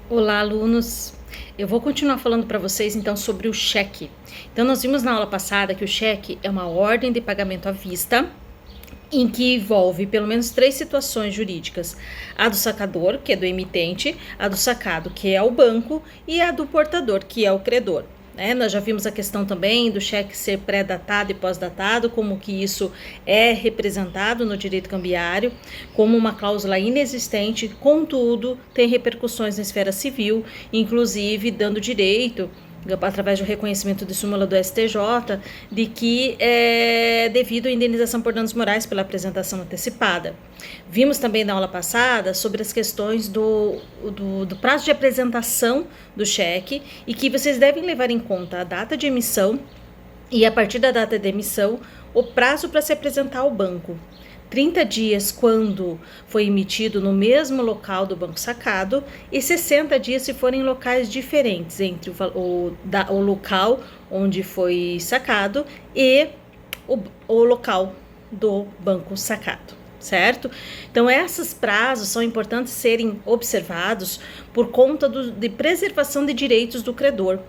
Olá, alunos! Eu vou continuar falando para vocês então sobre o cheque. Então, nós vimos na aula passada que o cheque é uma ordem de pagamento à vista em que envolve pelo menos 3 situações jurídicas: a do sacador, que é do emitente, a do sacado, que é o banco, e a do portador, que é o credor. Nós já vimos a questão também do cheque ser pré-datado e pós-datado, como que isso é representado no direito cambiário, como uma cláusula inexistente, contudo, tem repercussões na esfera civil, inclusive dando direito, através do reconhecimento de súmula do STJ, de que é devido à indenização por danos morais pela apresentação antecipada. Vimos também na aula passada sobre as questões do prazo de apresentação do cheque e que vocês devem levar em conta a data de emissão e, a partir da data de emissão, o prazo para se apresentar ao banco. 30 dias quando foi emitido no mesmo local do banco sacado e 60 dias se forem locais diferentes entre o local onde foi sacado e o local do banco sacado, certo? Então, esses prazos são importantes serem observados por conta de preservação de direitos do credor.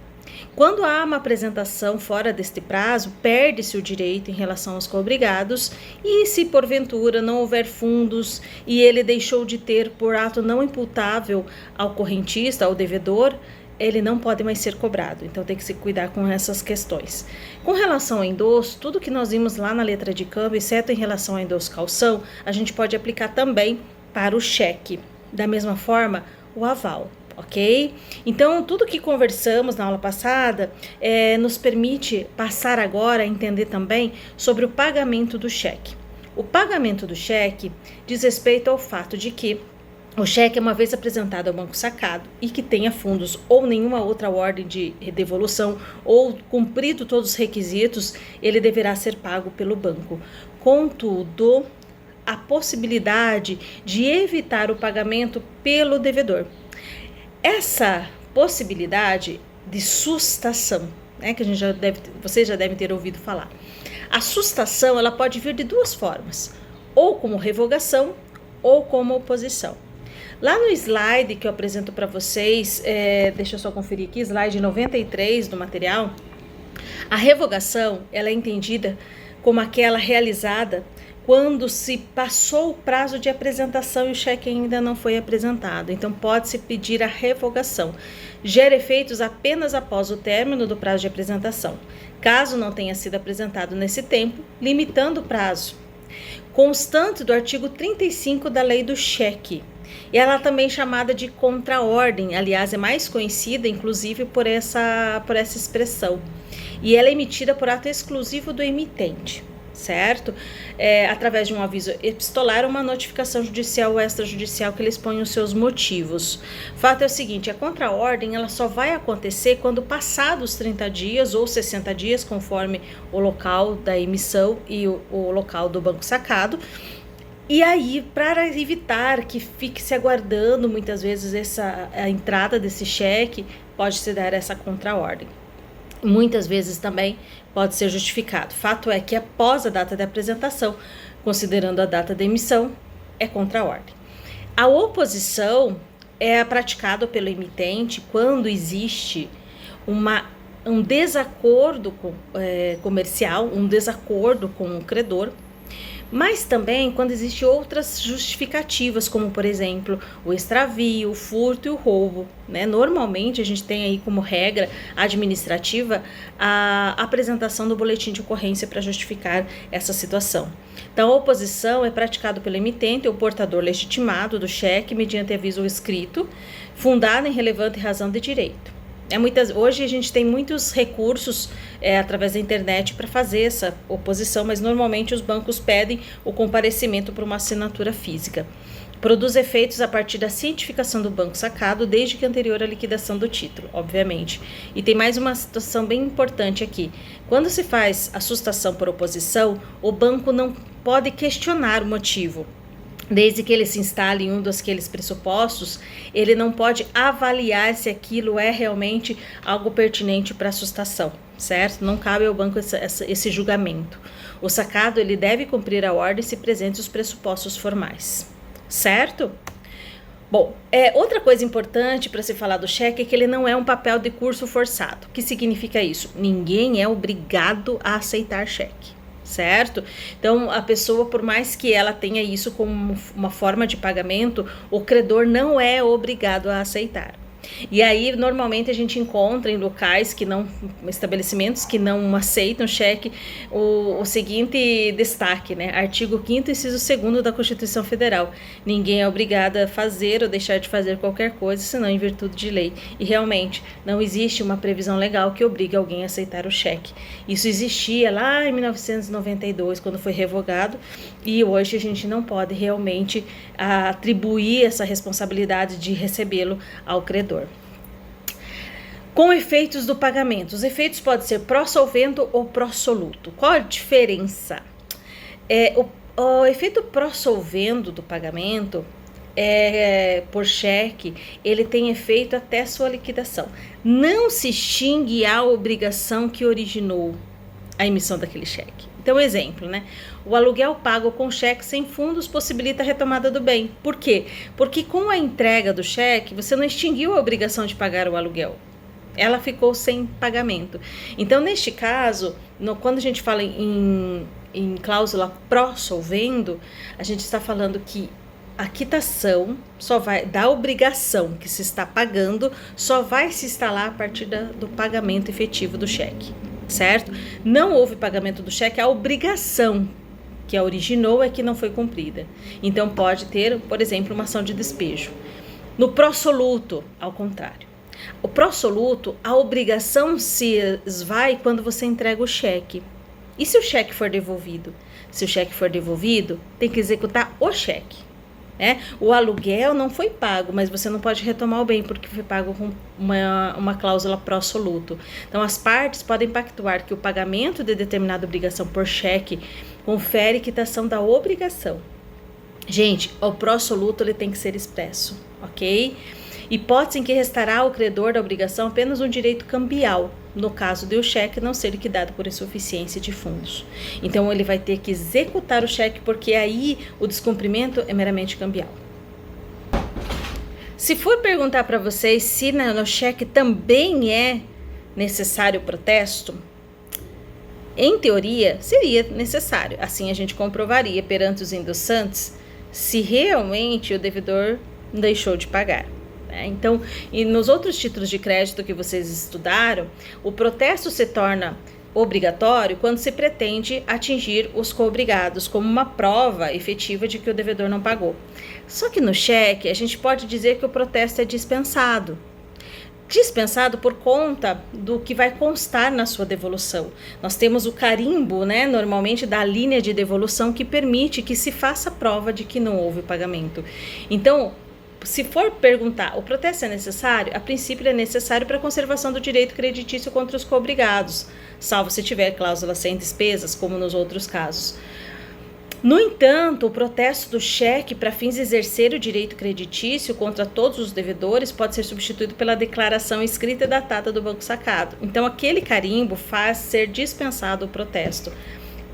Quando há uma apresentação fora deste prazo, perde-se o direito em relação aos coobrigados, e se porventura não houver fundos e ele deixou de ter por ato não imputável ao correntista, ao devedor, ele não pode mais ser cobrado. Então tem que se cuidar com essas questões. Com relação ao endosso, tudo que nós vimos lá na letra de câmbio, exceto em relação ao endosso calção, a gente pode aplicar também para o cheque. Da mesma forma, o aval. Ok? Então, tudo que conversamos na aula passada nos permite passar agora a entender também sobre o pagamento do cheque. O pagamento do cheque diz respeito ao fato de que o cheque, uma vez apresentado ao banco sacado e que tenha fundos ou nenhuma outra ordem de devolução ou cumprido todos os requisitos, ele deverá ser pago pelo banco. Contudo, a possibilidade de evitar o pagamento pelo devedor. Essa possibilidade de sustação, que vocês já devem ter ouvido falar. A sustação, ela pode vir de duas formas: ou como revogação ou como oposição. Lá no slide que eu apresento para vocês, deixa eu só conferir aqui, slide 93 do material, a revogação, ela é entendida como aquela realizada quando se passou o prazo de apresentação e o cheque ainda não foi apresentado. Então, pode-se pedir a revogação. Gera efeitos apenas após o término do prazo de apresentação, caso não tenha sido apresentado nesse tempo, limitando o prazo. Constante do artigo 35 da Lei do Cheque. E ela também é chamada de contraordem, aliás, é mais conhecida, inclusive, por essa expressão. E ela é emitida por ato exclusivo do emitente, certo? Através de um aviso epistolar, uma notificação judicial ou extrajudicial que ele expõe os seus motivos. O fato é o seguinte: a contraordem ela só vai acontecer quando passados 30 dias ou 60 dias, conforme o local da emissão e o local do banco sacado. E aí, para evitar que fique se aguardando muitas vezes a entrada desse cheque, pode-se dar essa contraordem. Muitas vezes também pode ser justificado. Fato é que após a data de apresentação, considerando a data de emissão, é contraordem. A oposição é praticada pelo emitente quando existe um desacordo comercial, um desacordo com o credor, mas também quando existem outras justificativas, como, por exemplo, o extravio, o furto e o roubo. Normalmente, a gente tem aí como regra administrativa a apresentação do boletim de ocorrência para justificar essa situação. Então, a oposição é praticada pelo emitente ou portador legitimado do cheque mediante aviso escrito, fundado em relevante razão de direito. Hoje a gente tem muitos recursos através da internet para fazer essa oposição, mas normalmente os bancos pedem o comparecimento por uma assinatura física. Produz efeitos a partir da cientificação do banco sacado, desde que anterior à liquidação do título, obviamente. E tem mais uma situação bem importante aqui. Quando se faz a sustação por oposição, o banco não pode questionar o motivo. Desde que ele se instale em um daqueles pressupostos, ele não pode avaliar se aquilo é realmente algo pertinente para a sustação, certo? Não cabe ao banco esse julgamento. O sacado ele deve cumprir a ordem se presentes os pressupostos formais, certo? Bom, outra coisa importante para se falar do cheque é que ele não é um papel de curso forçado. O que significa isso? Ninguém é obrigado a aceitar cheque, certo? Então, a pessoa, por mais que ela tenha isso como uma forma de pagamento, o credor não é obrigado a aceitar. E aí, normalmente, a gente encontra em locais que não, estabelecimentos que não aceitam cheque, o seguinte destaque, né? Artigo 5º, inciso 2º da Constituição Federal. Ninguém é obrigado a fazer ou deixar de fazer qualquer coisa, senão em virtude de lei. E realmente, não existe uma previsão legal que obrigue alguém a aceitar o cheque. Isso existia lá em 1992, quando foi revogado, e hoje a gente não pode realmente atribuir essa responsabilidade de recebê-lo ao credor. Com efeitos do pagamento. Os efeitos podem ser pró-solvendo ou pró-soluto. Qual a diferença? O efeito pró-solvendo do pagamento por cheque, ele tem efeito até sua liquidação. Não se extingue a obrigação que originou a emissão daquele cheque. Então, exemplo, né? O aluguel pago com cheque sem fundos possibilita a retomada do bem. Por quê? Porque com a entrega do cheque, você não extinguiu a obrigação de pagar o aluguel. Ela ficou sem pagamento. Então, neste caso, quando a gente fala em cláusula pró-solvendo, a gente está falando que a quitação da obrigação que se está pagando só vai se instalar a partir do pagamento efetivo do cheque, certo? Não houve pagamento do cheque, a obrigação que a originou é que não foi cumprida. Então, pode ter, por exemplo, uma ação de despejo. No pró-soluto, ao contrário. O pró-soluto, a obrigação se esvai quando você entrega o cheque. E se o cheque for devolvido? Se o cheque for devolvido, tem que executar o cheque. O aluguel não foi pago, mas você não pode retomar o bem porque foi pago com uma cláusula pró-soluto. Então, as partes podem pactuar que o pagamento de determinada obrigação por cheque confere quitação da obrigação. Gente, o pró-soluto ele tem que ser expresso, ok? Hipótese em que restará ao credor da obrigação apenas um direito cambial, no caso de o cheque não ser liquidado por insuficiência de fundos. Então, ele vai ter que executar o cheque, porque aí o descumprimento é meramente cambial. Se for perguntar para vocês se no cheque também é necessário o protesto, em teoria, seria necessário. Assim, a gente comprovaria perante os endossantes se realmente o devedor deixou de pagar. Então, e nos outros títulos de crédito que vocês estudaram, o protesto se torna obrigatório quando se pretende atingir os coobrigados como uma prova efetiva de que o devedor não pagou. Só que no cheque, a gente pode dizer que o protesto é dispensado. Dispensado por conta do que vai constar na sua devolução. Nós temos o carimbo, normalmente da linha de devolução, que permite que se faça prova de que não houve pagamento. Então, se for perguntar, o protesto é necessário? A princípio, ele é necessário para a conservação do direito creditício contra os coobrigados, salvo se tiver cláusula sem despesas, como nos outros casos. No entanto, o protesto do cheque para fins de exercer o direito creditício contra todos os devedores pode ser substituído pela declaração escrita e datada do banco sacado. Então, aquele carimbo faz ser dispensado o protesto,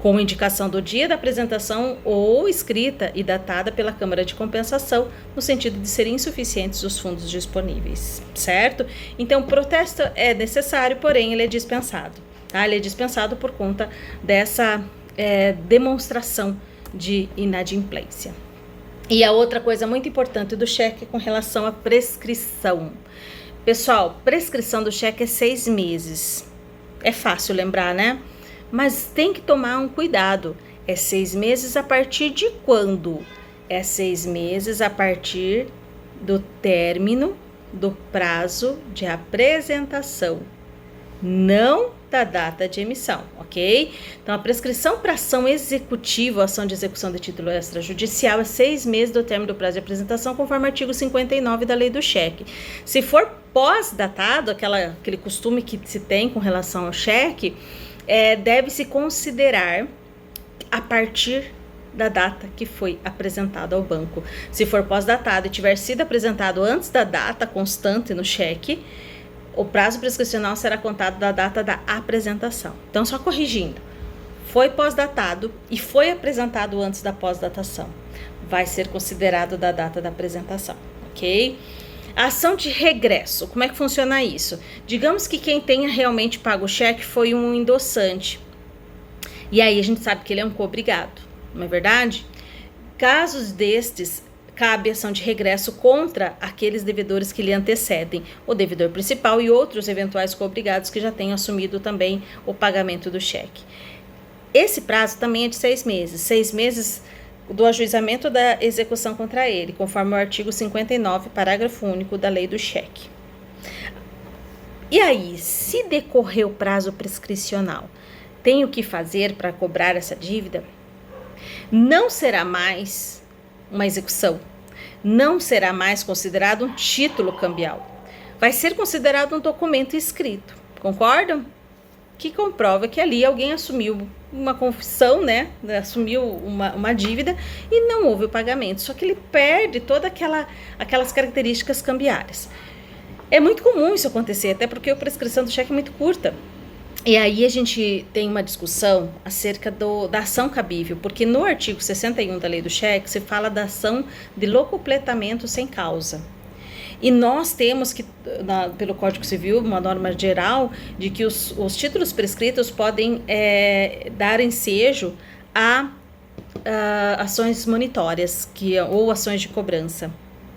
com indicação do dia da apresentação ou escrita e datada pela Câmara de Compensação, no sentido de serem insuficientes os fundos disponíveis, certo? Então, o protesto é necessário, porém, ele é dispensado, tá? Ele é dispensado por conta dessa demonstração de inadimplência. E a outra coisa muito importante do cheque é com relação à prescrição. Pessoal, prescrição do cheque é 6 meses. É fácil lembrar, né? Mas tem que tomar um cuidado. É 6 meses a partir de quando? É 6 meses a partir do término do prazo de apresentação, não da data de emissão, ok? Então, a prescrição para ação executiva, ação de execução de título extrajudicial, é 6 meses do término do prazo de apresentação, conforme o artigo 59 da lei do cheque. Se for pós-datado, aquele costume que se tem com relação ao cheque, deve-se considerar a partir da data que foi apresentado ao banco. Se for pós-datado e tiver sido apresentado antes da data constante no cheque, o prazo prescricional será contado da data da apresentação. Então, só corrigindo, foi pós-datado e foi apresentado antes da pós-datação, vai ser considerado da data da apresentação, ok? A ação de regresso, como é que funciona isso? Digamos que quem tenha realmente pago o cheque foi um endossante. E aí a gente sabe que ele é um cobrigado, não é verdade? Casos destes, cabe ação de regresso contra aqueles devedores que lhe antecedem, o devedor principal e outros eventuais cobrigados que já tenham assumido também o pagamento do cheque. Esse prazo também é de 6 meses. 6 meses do ajuizamento da execução contra ele, conforme o artigo 59, parágrafo único da lei do cheque. E aí, se decorrer o prazo prescricional, tem o que fazer para cobrar essa dívida? Não será mais uma execução, não será mais considerado um título cambial. Vai ser considerado um documento escrito, concordam? Que comprova que ali alguém assumiu uma confissão, né? Assumiu uma dívida e não houve o pagamento. Só que ele perde todas aquelas características cambiárias. É muito comum isso acontecer, até porque a prescrição do cheque é muito curta. E aí a gente tem uma discussão acerca da ação cabível, porque no artigo 61 da lei do cheque se fala da ação de locupletamento sem causa. E nós temos que, pelo Código Civil, uma norma geral de que os títulos prescritos podem dar ensejo a ações monitórias ou ações de cobrança,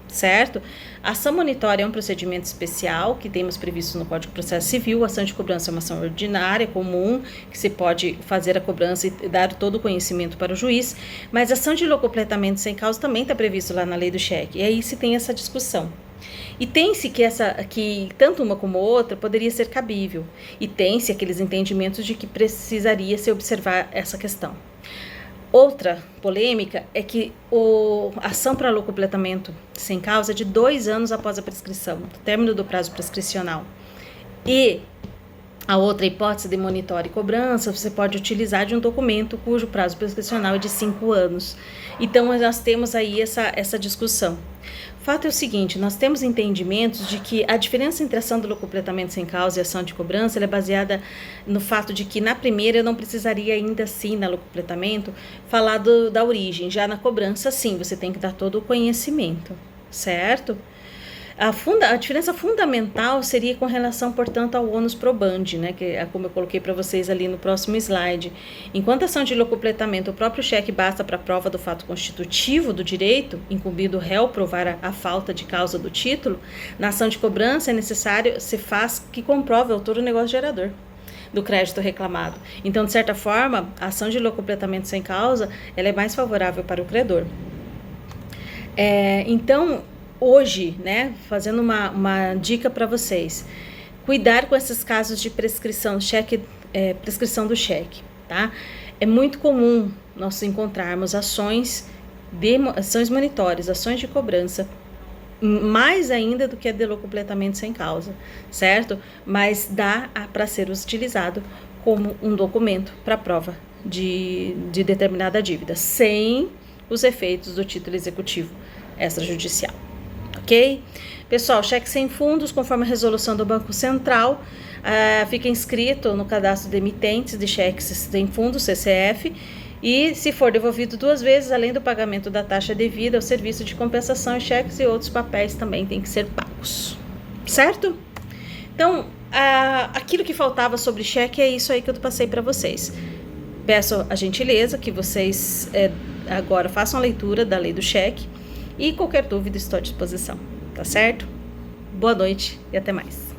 certo? A ação monitória é um procedimento especial que temos previsto no Código de Processo Civil. A ação de cobrança é uma ação ordinária, comum, que se pode fazer a cobrança e dar todo o conhecimento para o juiz, mas a ação de locupletamento sem causa também está previsto lá na lei do cheque, e aí se tem essa discussão. E tem-se que tanto uma como outra poderia ser cabível, e tem-se aqueles entendimentos de que precisaria se observar essa questão. Outra polêmica é que a ação para locupletamento sem causa é de 2 anos após a prescrição, do término do prazo prescricional. E a outra hipótese de monitória e cobrança, você pode utilizar de um documento cujo prazo prescricional é de 5 anos. Então, nós temos aí essa discussão. O fato é o seguinte, nós temos entendimentos de que a diferença entre a ação do locupletamento sem causa e a ação de cobrança é baseada no fato de que na primeira eu não precisaria ainda assim, na locupletamento, falar da origem. Já na cobrança, sim, você tem que dar todo o conhecimento, certo? A diferença fundamental seria com relação, portanto, ao ônus probandi, né, que é como eu coloquei para vocês ali no próximo slide. Enquanto a ação de locupletamento, o próprio cheque basta para a prova do fato constitutivo do direito, incumbido o réu provar a falta de causa do título, na ação de cobrança é necessário se faz que comprove o autor do negócio gerador do crédito reclamado. Então, de certa forma, a ação de locupletamento sem causa, ela é mais favorável para o credor. Então, hoje, né, fazendo uma dica para vocês, cuidar com esses casos de prescrição do cheque, tá? É muito comum nós encontrarmos ações monitórias, ações de cobrança, mais ainda do que a de locupletamento sem causa, certo? Mas dá para ser utilizado como um documento para prova de determinada dívida, sem os efeitos do título executivo extrajudicial. Ok? Pessoal, cheque sem fundos, conforme a resolução do Banco Central, fica inscrito no cadastro de emitentes de cheques sem fundos, CCF, e se for devolvido 2 vezes, além do pagamento da taxa devida, o serviço de compensação e cheques e outros papéis também tem que ser pagos, certo? Então, aquilo que faltava sobre cheque é isso aí que eu passei para vocês. Peço a gentileza que vocês agora façam a leitura da lei do cheque, e qualquer dúvida estou à disposição, tá certo? Boa noite e até mais.